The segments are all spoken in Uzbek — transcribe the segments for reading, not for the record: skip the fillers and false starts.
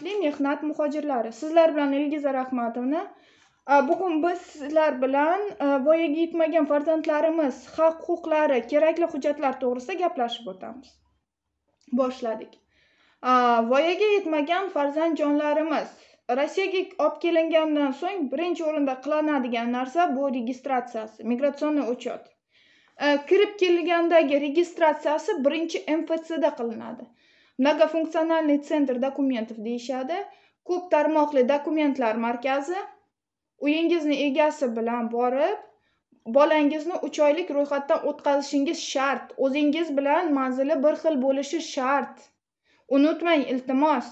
Mehnat muhojirlari, sizlar bilan Ilgiza Rahmatovna. Bugun biz sizlar bilan voyaga yetmagan farzandlarimiz haq-huquqlari, kerakli hujjatlar to'g'risida gaplashib o'tamiz. Boshladik. Voyaga yetmagan farzandjonlarimiz Rossiyaga olib kelingandan so'ng birinchi o'rinda qilinadigan narsa bu registratsiyasi, migratsion uchet. Kirib kelgandagi registratsiyasi birinchi MFCda qilinadi. Mnogofunksionalniy sentr dokumentov deyishadi. Ko'p tarmoqli dokumentlar markazi. Uyingizni egasi bilan borib, bolangizni 3 oylik ro'yxatdan o'tkazishingiz shart. O'zingiz bilan manzili bir xil bo'lishi shart. Unutmang, iltimos.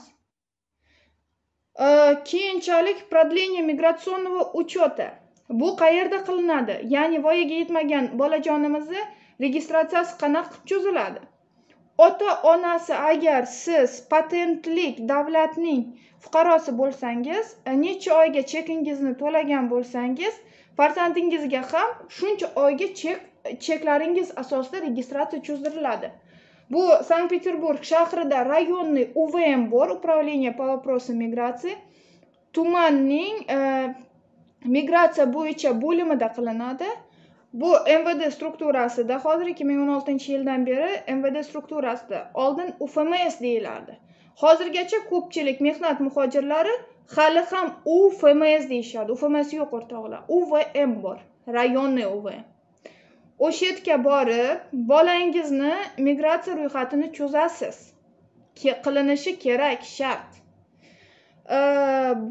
Keyinchalik продление миграционного учета. Bu qayerda qilinadi? Ya'ni voyaga yetmagan bolajonimizni registratsiyasi qanaqa qilib cho'ziladi? Ota-onasi agar siz patentlik davlatning fuqarosi bo'lsangiz, necha oyga chekingizni to'lagan bo'lsangiz, farzandingizga ham shuncha oyga cheklaringiz asosida registratsiya cho'zdiriladi. Bu Sankt-Peterburg shahrida rayonniy UVM bor, Управление по вопросам миграции. Tumanning migratsiya bo'yicha bo'limida qilinadi. Bu MVD strukturasida, hozir 2016-yildan beri MVD strukturasida, oldin UFMS deyilardi. Hozirgacha ko'pchilik mehnat muhojirlari hali ham UFMS deyishadi. UFMS yo'q o'rtoqlar. UVM bor, rayonniy UVM. O'sha yerga borib, bolangizni migratsiya ro'yxatini cho'zasiz. Qilinishi kerak, shart.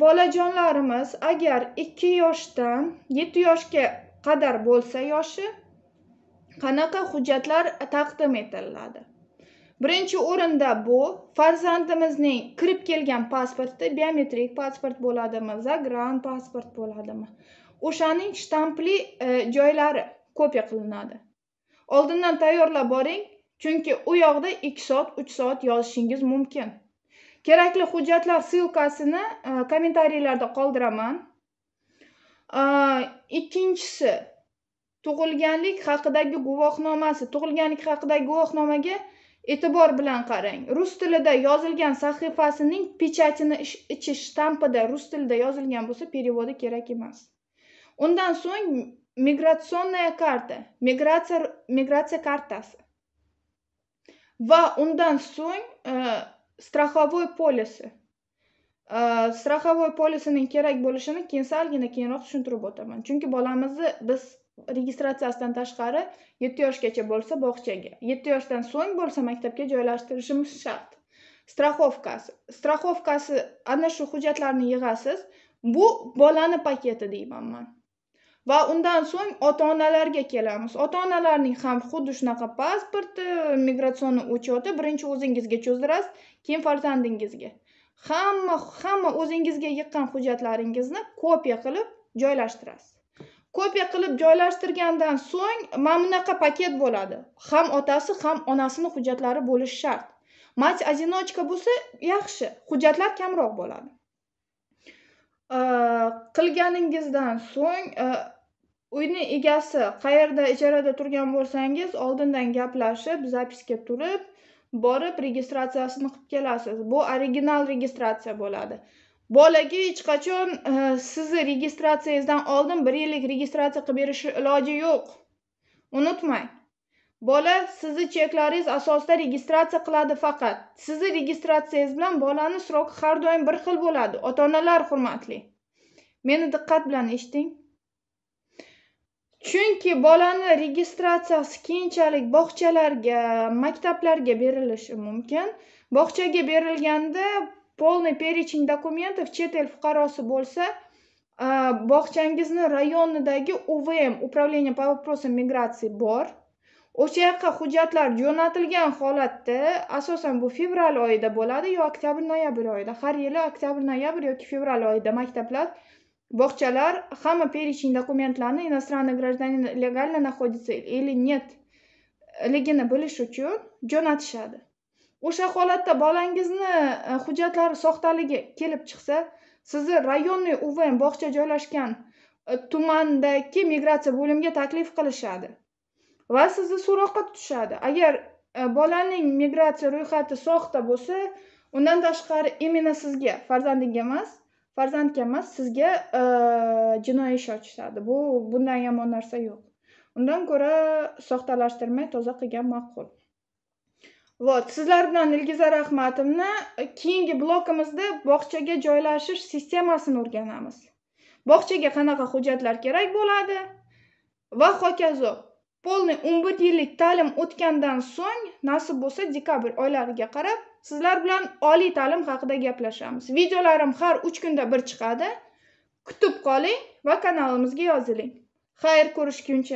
Bolajonlarimiz agar 2 yoshdan 7 yoshga qadar bo'lsa yoshi, qanaqa hujjatlar taqdim etiladi? Birinchi o'rinda bu farzandimizning kirib kelgan pasporti, biometrik pasport bo'ladimi, zagran pasport bo'ladimi? O'shaning shtampli joylari kopiya qilinadi. Oldindan tayyorlab boring, chunki u yoqda 2 soat, 3 soat yozishingiz mumkin. Kerakli hujjatlar silkasini kommentariylarda qoldiraman. Ikkinchisi, tug'ilganlik haqidagi guvohnomasi. Tug'ilganlik haqidagi guvohnomaga e'tibor bilan qarang. Rus tilida yozilgan sahifasining pechatini ichi shtampida rus tilida yozilgan bo'lsa, perevodi kerak emas. Undan so'ng migratsionnaya karta, migratsiya kartasi. Va undan so'ng страховой polisi. Страховой polisining kerak bo'lishini keyinroq tushuntirib o'taman. Chunki bolamizni biz registratsiyasidan tashqari 7 yoshgacha bo'lsa bog'chaga, 7 yoshdan so'ng bo'lsa maktabga joylashtirishimiz shart. Страховкasi ana shu hujjatlarni yig'asiz. Bu bolani paketi deyman men. Va undan so'ng ota-onalarga kelamiz. Ota-onalarning ham xuddi shunaqa pasporti, migratsion ucheti birinchi o'zingizga cho'zdirasiz, keyin farzandingizga. Hamma o'zingizga yiqqan hujjatlaringizni kopiya qilib joylashtirasiz. Kopiya qilib joylashtirgandan so'ng mana bunaqa paket bo'ladi. Ham otasi, ham onasining hujjatlari bo'lishi shart. Mать одиночка bo'lsa yaxshi, hujjatlar kamroq bo'ladi. Qilganingizdan so'ng uyni egasi qayerda ijarada turgan bo'lsangiz, oldindan gaplashib, zapiska turib, borib registratsiyasini qilib kelasiz. Bu original registratsiya bo'ladi. Bolaga hech qachon sizni registratsiyangizdan oldin 1 yillik registratsiya qilib berish iloji yo'q. Unutmang. Bola sizni cheklaringiz asosida registratsiya qiladi faqat. Sizni registratsiyangiz bilan bolaning sroki har doim bir xil bo'ladi. Ota-onalar hurmatli. Meni diqqat bilan eshiting. Chunki bolani registratsiyasi keyinchalik bog'chalarga, maktablarga berilishi mumkin. Bog'chaga berilganda полный перечень dokumentov chet el fuqarosi bo'lsa, bog'changizni rayonidagi UVM, Управление по вопросам миграции bor. O'sha yoqqa hujjatlar jo'natilgan holatda, asosan bu fevral oyida bo'ladi yo oktyabr-noyabr oyida. Har yili oktyabr-noyabr yoki fevral oyida maktablar, bog'chalar hamma перечень dokumentlarni иностранный гражданин легально находится или нет ligini bilish uchun jo'natishadi. O'sha holatda bolangizni hujjatlari soxtaligi kelib chiqsa, sizni rayonniy UVM bog'cha joylashgan tumandagi migratsiya bo'limiga taklif qilishadi va sizni so'roqqa tutishadi. Agar bolaning migratsiya ro'yxati soxta bo'lsa, Undan tashqari imенно sizga, farzandingga emas, farzandga emas, sizga jinoiy ish ochishadi. Bundan yomon narsa yo'q. Undan ko'ra soxtalashtirmay toza qilgan ma'qul. Sizlar bilan Ilgiza Rahmatovna keyingi blokimizda bog'chaga joylashish sistemasini o'rganamiz. Bog'chaga qanaqa hujjatlar kerak bo'ladi va hokazo. Polniy 11 yillik ta'lim o'tgandan so'ng, nasib bo'lsa, dekabr oylariga qarab sizlar bilan oliy ta'lim haqida gaplashamiz. Videolarim har 3 kunda bir chiqadi. Kutib qoling va kanalimizga yoziling. Xayr ko'rishguncha.